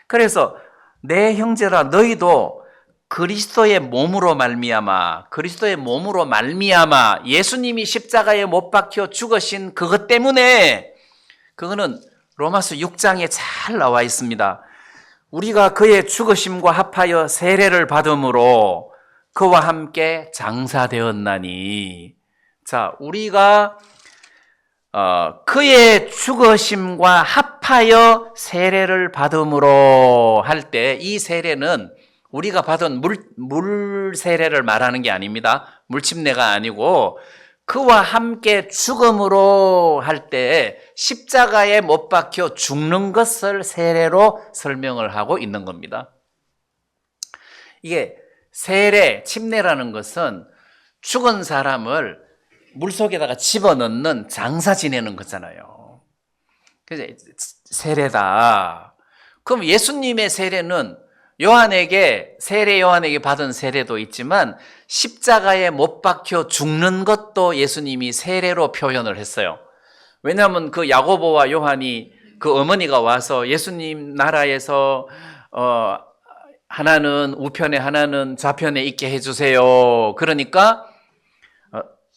그래서 내 형제라 너희도 그리스도의 몸으로 말미암아, 예수님이 십자가에 못 박혀 죽으신 그것 때문에, 그거는 로마서 6장에 잘 나와 있습니다. 우리가 그의 죽으심과 합하여 세례를 받음으로 그와 함께 장사되었나니. 자, 우리가 그의 죽으심과 합하여 세례를 받음으로 할 때 이 세례는 우리가 받은 물 세례를 말하는 게 아닙니다. 물침례가 아니고 그와 함께 죽음으로 할 때 십자가에 못 박혀 죽는 것을 세례로 설명을 하고 있는 겁니다. 이게 세례, 침례라는 것은 죽은 사람을 물속에다가 집어넣는 장사 지내는 거잖아요. 그래서 세례다. 그럼 예수님의 세례는 세례 요한에게 받은 세례도 있지만 십자가에 못 박혀 죽는 것도 예수님이 세례로 표현을 했어요. 왜냐하면 그 야고보와 요한이 그 어머니가 와서 예수님 나라에서 하나는 우편에 하나는 좌편에 있게 해주세요. 그러니까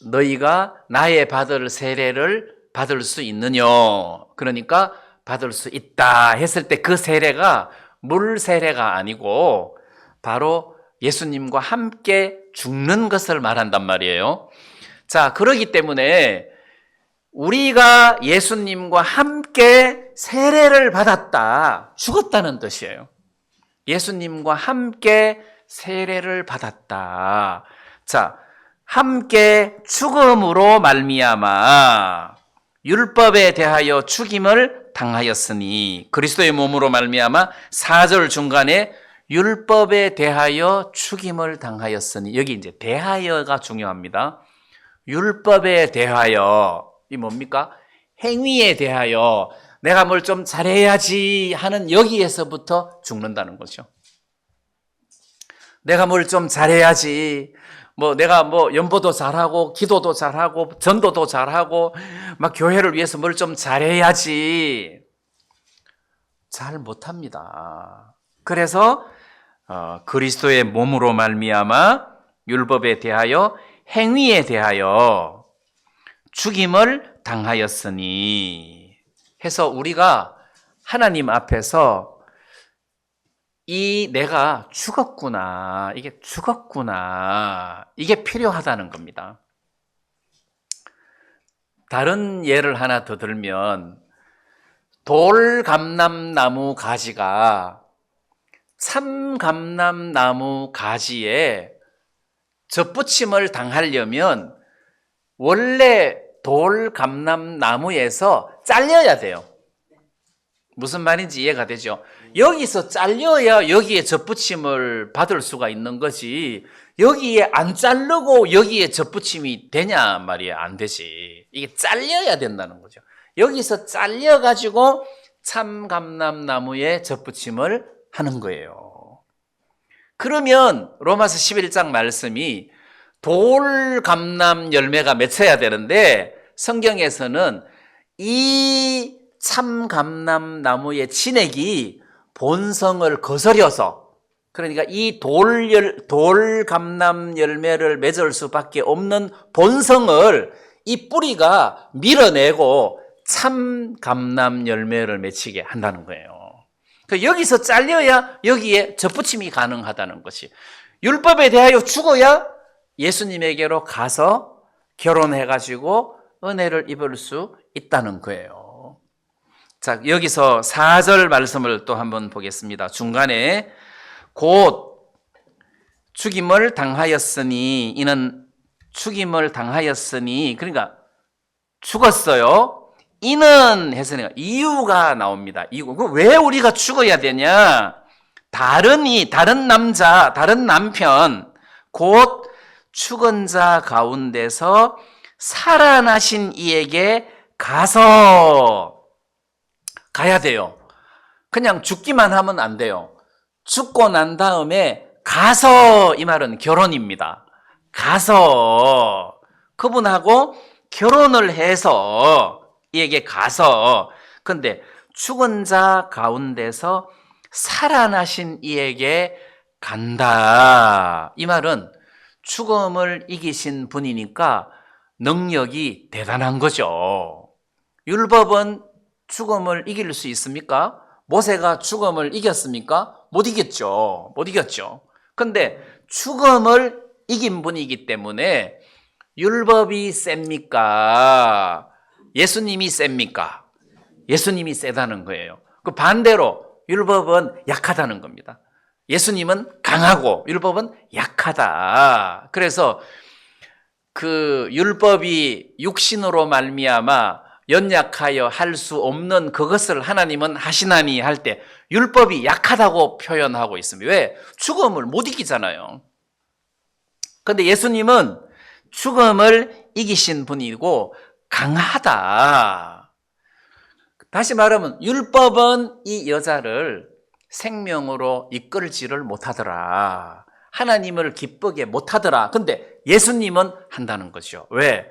너희가 나의 받을 세례를 받을 수 있느냐? 그러니까 받을 수 있다 했을 때 그 세례가 물 세례가 아니고 바로 예수님과 함께 죽는 것을 말한단 말이에요. 자, 그러기 때문에 우리가 예수님과 함께 세례를 받았다. 죽었다는 뜻이에요. 예수님과 함께 세례를 받았다. 자, 함께 죽음으로 말미암아 율법에 대하여 죽임을 당하였으니 그리스도의 몸으로 말미암아 4절 중간에 율법에 대하여 죽임을 당하였으니 여기 이제 대하여가 중요합니다. 율법에 대하여 이 뭡니까? 행위에 대하여 내가 뭘 좀 잘해야지 하는 여기에서부터 죽는다는 거죠. 내가 뭘 좀 잘해야지 내가 연보도 잘하고 기도도 잘하고 전도도 잘하고 막 교회를 위해서 뭘 좀 잘해야지 잘 못합니다. 그래서 그리스도의 몸으로 말미암아 율법에 대하여 행위에 대하여 죽임을 당하였으니 해서 우리가 하나님 앞에서 내가 죽었구나, 이게 필요하다는 겁니다. 다른 예를 하나 더 들면 돌감람나무 가지가 참감람나무 가지에 접붙임을 당하려면 원래 돌감람나무에서 잘려야 돼요. 무슨 말인지 이해가 되죠? 여기서 잘려야 여기에 접붙임을 받을 수가 있는 거지 여기에 안 자르고 여기에 접붙임이 되냐 말이야. 안 되지. 이게 잘려야 된다는 거죠. 여기서 잘려가지고 참감람나무에 접붙임을 하는 거예요. 그러면 로마서 11장 말씀이 돌감람 열매가 맺혀야 되는데 성경에서는 이 참감람나무의 진액이 본성을 거스려서 그러니까 이 돌감람 열매를 맺을 수밖에 없는 본성을 이 뿌리가 밀어내고 참감람 열매를 맺히게 한다는 거예요. 여기서 잘려야 여기에 접붙임이 가능하다는 것이 율법에 대하여 죽어야 예수님에게로 가서 결혼해가지고 은혜를 입을 수 있다는 거예요. 자, 여기서 4절 말씀을 또 한번 보겠습니다. 중간에 곧 죽임을 당하였으니 이는 죽임을 당하였으니 그러니까 죽었어요. 이는 해서는 이유가 나옵니다. 이유. 왜 우리가 죽어야 되냐? 다른 남자, 다른 남편 곧 죽은 자 가운데서 살아나신 이에게 가야 돼요. 그냥 죽기만 하면 안 돼요. 죽고 난 다음에 가서 이 말은 결혼입니다. 가서 그분하고 결혼을 해서 이에게 가서 근데 죽은 자 가운데서 살아나신 이에게 간다. 이 말은 죽음을 이기신 분이니까 능력이 대단한 거죠. 율법은 죽음을 이길 수 있습니까? 모세가 죽음을 이겼습니까? 못 이겼죠. 근데 죽음을 이긴 분이기 때문에 율법이 셉니까? 예수님이 셉니까? 예수님이 세다는 거예요. 그 반대로 율법은 약하다는 겁니다. 예수님은 강하고 율법은 약하다. 그래서 그 율법이 육신으로 말미암아 연약하여 할 수 없는 그것을 하나님은 하시나니 할 때 율법이 약하다고 표현하고 있습니다. 왜? 죽음을 못 이기잖아요. 그런데 예수님은 죽음을 이기신 분이고 강하다. 다시 말하면 율법은 이 여자를 생명으로 이끌지를 못하더라. 하나님을 기쁘게 못하더라. 근데 예수님은 한다는 거죠. 왜?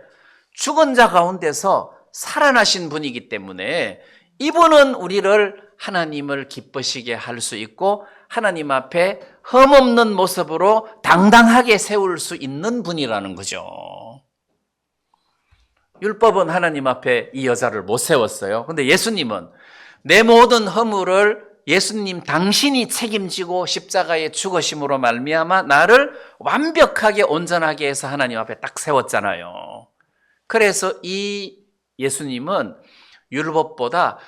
죽은 자 가운데서 살아나신 분이기 때문에 이분은 우리를 하나님을 기쁘시게 할 수 있고 하나님 앞에 흠없는 모습으로 당당하게 세울 수 있는 분이라는 거죠. 율법은 하나님 앞에 이 여자를 못 세웠어요. 그런데 예수님은 내 모든 허물을 예수님 당신이 책임지고 십자가에 죽으심으로 말미암아 나를 완벽하게 온전하게 해서 하나님 앞에 딱 세웠잖아요. 그래서 이 예수님은 율법보다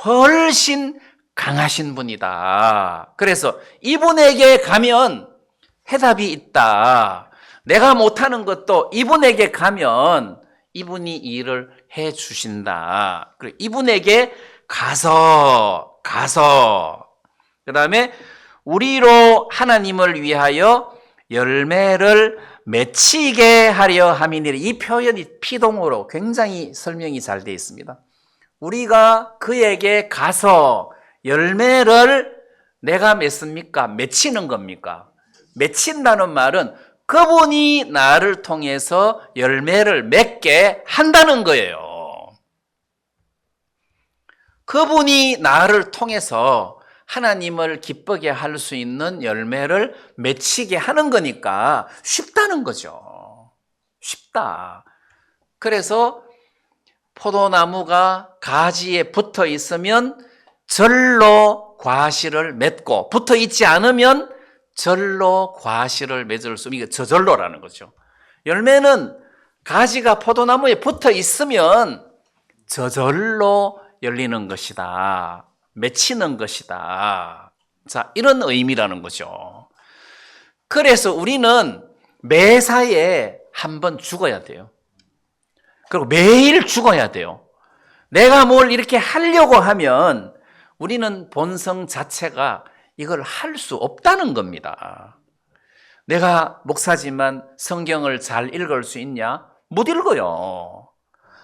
훨씬 강하신 분이다. 그래서 이분에게 가면 해답이 있다. 내가 못하는 것도 이분에게 가면 이분이 일을 해 주신다. 그리고 이분에게 가서 그 다음에 우리로 하나님을 위하여 열매를 맺히게 하려 함이니라. 이 표현이 피동어로 굉장히 설명이 잘 되어 있습니다. 우리가 그에게 가서 열매를 내가 맺습니까? 맺히는 겁니까? 맺힌다는 말은 그분이 나를 통해서 열매를 맺게 한다는 거예요. 그분이 나를 통해서 하나님을 기쁘게 할 수 있는 열매를 맺히게 하는 거니까 쉽다는 거죠. 쉽다. 그래서 포도나무가 가지에 붙어 있으면 절로 과실을 맺고 붙어 있지 않으면 절로 과실을 맺을 수 있는 게 저절로라는 거죠. 열매는 가지가 포도나무에 붙어 있으면 저절로 열리는 것이다. 맺히는 것이다. 자, 이런 의미라는 거죠. 그래서 우리는 매사에 한 번 죽어야 돼요. 그리고 매일 죽어야 돼요. 내가 뭘 이렇게 하려고 하면 우리는 본성 자체가 이걸 할 수 없다는 겁니다. 내가 목사지만 성경을 잘 읽을 수 있냐? 못 읽어요.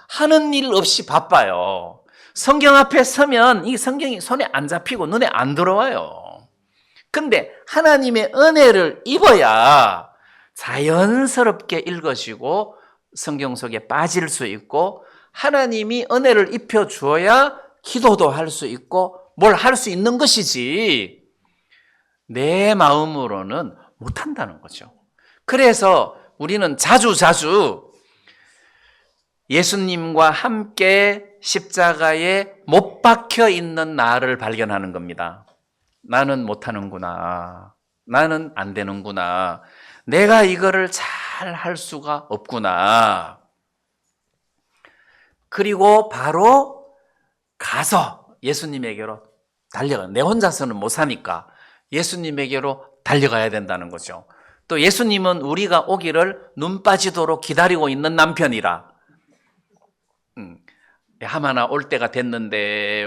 하는 일 없이 바빠요. 성경 앞에 서면 이 성경이 손에 안 잡히고 눈에 안 들어와요. 근데 하나님의 은혜를 입어야 자연스럽게 읽어지고 성경 속에 빠질 수 있고 하나님이 은혜를 입혀 주어야 기도도 할 수 있고 뭘 할 수 있는 것이지 내 마음으로는 못한다는 거죠. 그래서 우리는 자주 예수님과 함께 십자가에 못 박혀 있는 나를 발견하는 겁니다. 나는 못하는구나. 나는 안 되는구나. 내가 이거를 잘 할 수가 없구나. 그리고 바로 가서 예수님에게로 달려가. 내 혼자서는 못 사니까 예수님에게로 달려가야 된다는 거죠. 또 예수님은 우리가 오기를 눈 빠지도록 기다리고 있는 남편이라. 하마나 올 때가 됐는데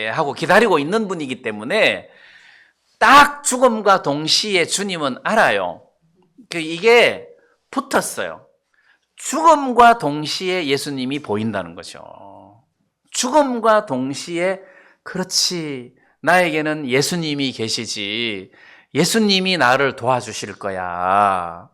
하고 기다리고 있는 분이기 때문에 딱 죽음과 동시에 주님은 알아요. 이게 붙었어요. 죽음과 동시에 예수님이 보인다는 거죠. 죽음과 동시에 그렇지, 나에게는 예수님이 계시지. 예수님이 나를 도와주실 거야.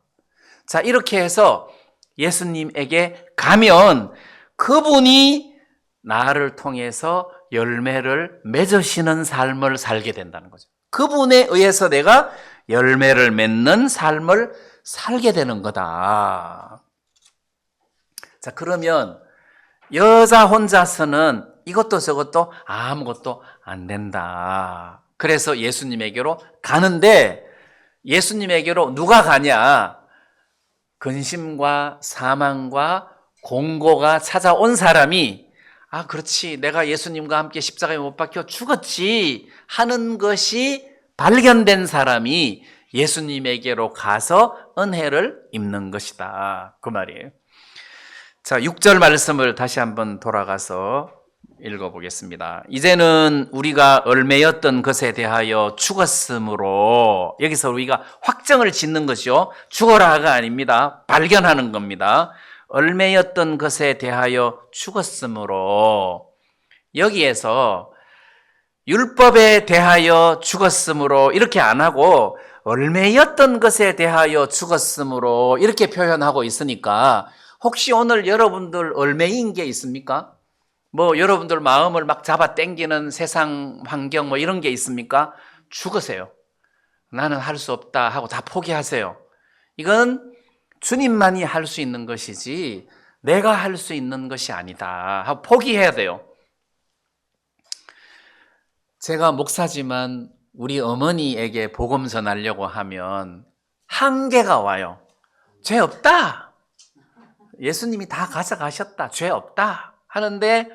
자, 이렇게 해서 예수님에게 가면 그분이 나를 통해서 열매를 맺으시는 삶을 살게 된다는 거죠. 그분에 의해서 내가 열매를 맺는 삶을 살게 되는 거다. 자, 그러면 여자 혼자서는 이것도 저것도 아무것도 안 된다. 그래서 예수님에게로 가는데 예수님에게로 누가 가냐? 근심과 사망과 공고가 찾아온 사람이 그렇지, 내가 예수님과 함께 십자가에 못 박혀 죽었지 하는 것이 발견된 사람이 예수님에게로 가서 은혜를 입는 것이다, 그 말이에요. 자, 6절 말씀을 다시 한번 돌아가서 읽어보겠습니다. 이제는 우리가 얼매였던 것에 대하여 죽었으므로, 여기서 우리가 확정을 짓는 것이요, 죽어라가 아닙니다. 발견하는 겁니다. 얼매였던 것에 대하여 죽었으므로, 여기에서 율법에 대하여 죽었으므로 이렇게 안 하고 얼매였던 것에 대하여 죽었으므로 이렇게 표현하고 있으니까, 혹시 오늘 여러분들 얼매인 게 있습니까? 뭐 여러분들 마음을 막 잡아 당기는 세상 환경 뭐 이런 게 있습니까? 죽으세요. 나는 할 수 없다 하고 다 포기하세요. 이건 주님만이 할 수 있는 것이지 내가 할 수 있는 것이 아니다 하고 포기해야 돼요. 제가 목사지만 우리 어머니에게 복음 전하려고 하면 한계가 와요. 죄 없다, 예수님이 다 가져가셨다, 죄 없다 하는데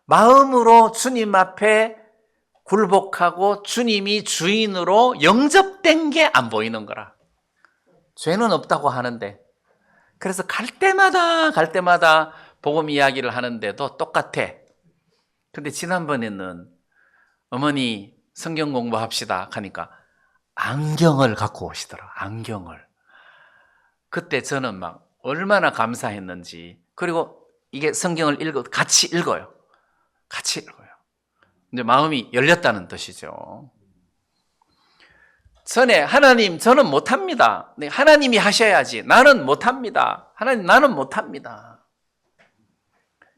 마음으로 주님 앞에 굴복하고 주님이 주인으로 영접된 게 안 보이는 거라. 죄는 없다고 하는데, 그래서 갈 때마다 복음 이야기를 하는데도 똑같아. 근데 지난번에는 어머니 성경 공부합시다 하니까 안경을 갖고 오시더라, 안경을. 그때 저는 막 얼마나 감사했는지. 그리고 이게 성경을 같이 읽어요. 같이 읽어요. 이제 마음이 열렸다는 뜻이죠. 전에 하나님, 저는 못합니다. 하나님이 하셔야지. 나는 못합니다. 하나님, 나는 못합니다.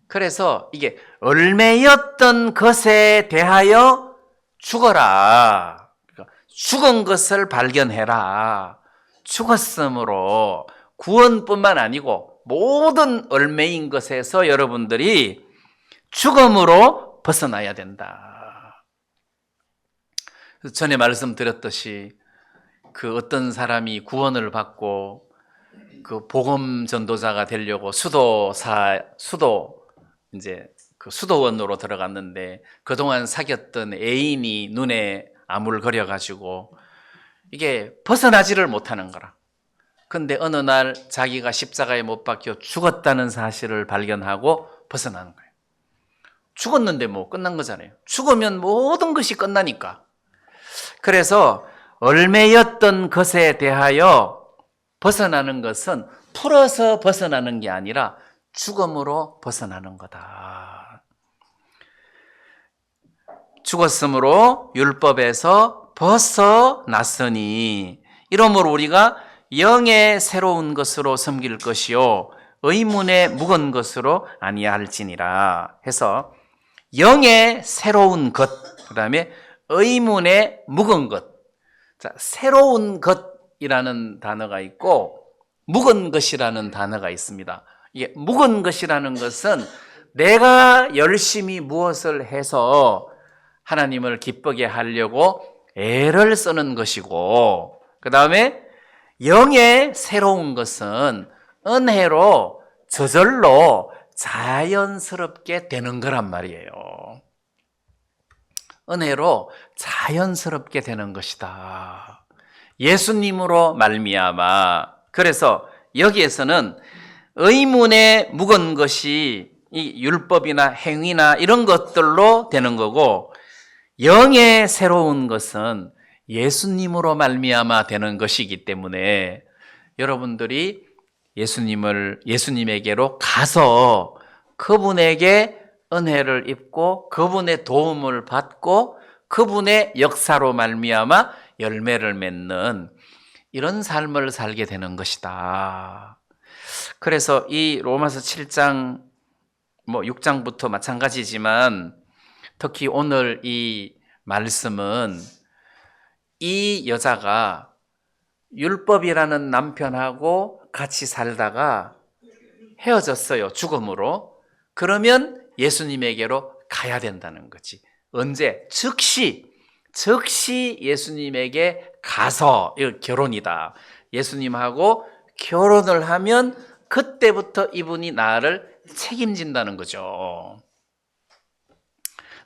그래서 이게 얼매였던 것에 대하여 죽어라. 죽은 것을 발견해라. 죽었으므로 구원뿐만 아니고 모든 얼매인 것에서 여러분들이 죽음으로 벗어나야 된다. 전에 말씀드렸듯이 그 어떤 사람이 구원을 받고 그 복음 전도자가 되려고 수도 이제 그 수도원으로 들어갔는데 그동안 사귀었던 애인이 눈에 아물거려 가지고 이게 벗어나지를 못하는 거라. 근데 어느 날 자기가 십자가에 못 박혀 죽었다는 사실을 발견하고 벗어나는 거예요. 죽었는데 뭐 끝난 거잖아요. 죽으면 모든 것이 끝나니까. 그래서 얼매였던 것에 대하여 벗어나는 것은 풀어서 벗어나는 게 아니라 죽음으로 벗어나는 거다. 죽었으므로 율법에서 벗어났으니 이러므로 우리가 영의 새로운 것으로 섬길 것이요 의문의 묵은 것으로 아니할지니라 해서 영의 새로운 것, 그 다음에 의문의 묵은 것. 자, 새로운 것이라는 단어가 있고 묵은 것이라는 단어가 있습니다. 이게 묵은 것이라는 것은 내가 열심히 무엇을 해서 하나님을 기쁘게 하려고 애를 쓰는 것이고, 그 다음에 영의 새로운 것은 은혜로 저절로 자연스럽게 되는 거란 말이에요. 은혜로 자연스럽게 되는 것이다. 예수님으로 말미암아. 그래서 여기에서는 의문에 묵은 것이 이 율법이나 행위나 이런 것들로 되는 거고, 영의 새로운 것은 예수님으로 말미암아 되는 것이기 때문에 여러분들이 예수님에게로 가서 그분에게 은혜를 입고 그분의 도움을 받고 그분의 역사로 말미암아 열매를 맺는 이런 삶을 살게 되는 것이다. 그래서 이 로마서 7장 6장부터 마찬가지지만 특히 오늘 이 말씀은 이 여자가 율법이라는 남편하고 같이 살다가 헤어졌어요, 죽음으로. 그러면 예수님에게로 가야 된다는 거지. 언제? 즉시 예수님에게 가서, 이거 결혼이다. 예수님하고 결혼을 하면 그때부터 이분이 나를 책임진다는 거죠.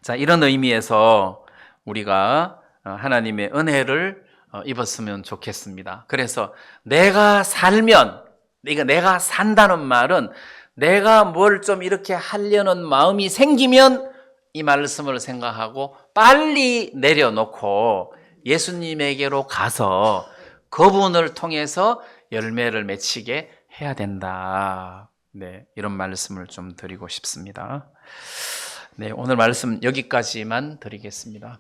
자, 이런 의미에서 우리가 하나님의 은혜를 입었으면 좋겠습니다. 그래서 내가 살면, 내가 산다는 말은 내가 뭘 좀 이렇게 하려는 마음이 생기면 이 말씀을 생각하고 빨리 내려놓고 예수님에게로 가서 그분을 통해서 열매를 맺히게 해야 된다. 네, 이런 말씀을 좀 드리고 싶습니다. 네, 오늘 말씀 여기까지만 드리겠습니다.